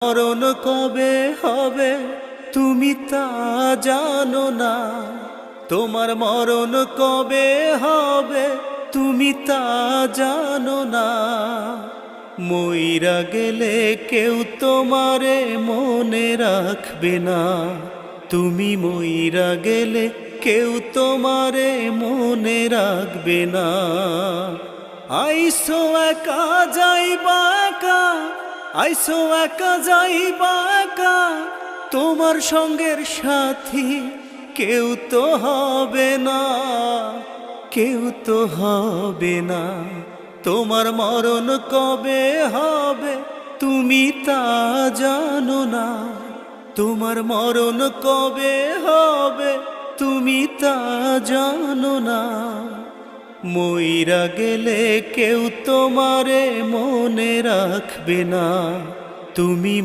মরণ কবে হবে তুমি তা জানো না, তোমার মরণ কবে হবে তুমি তা জানো না। মইরা গেলে কেউ তোমারে মনে রাখবে না, তুমি মইরা গেলে কেউ তোমারে মনে রাখবে না। আইসো একা যাইবা একা, আইসো একা যাইবা একা, তোমার সঙ্গের সাথী কেউ তো হবে না, কেউ তো হবে না। তোমার মরণ কবে হবে তুমি তা জানো না, তোমার মরণ কবে হবে তুমি তা জানো না। মইরা গেলে কেউ তোমারে মনে রাখবে না, তুমি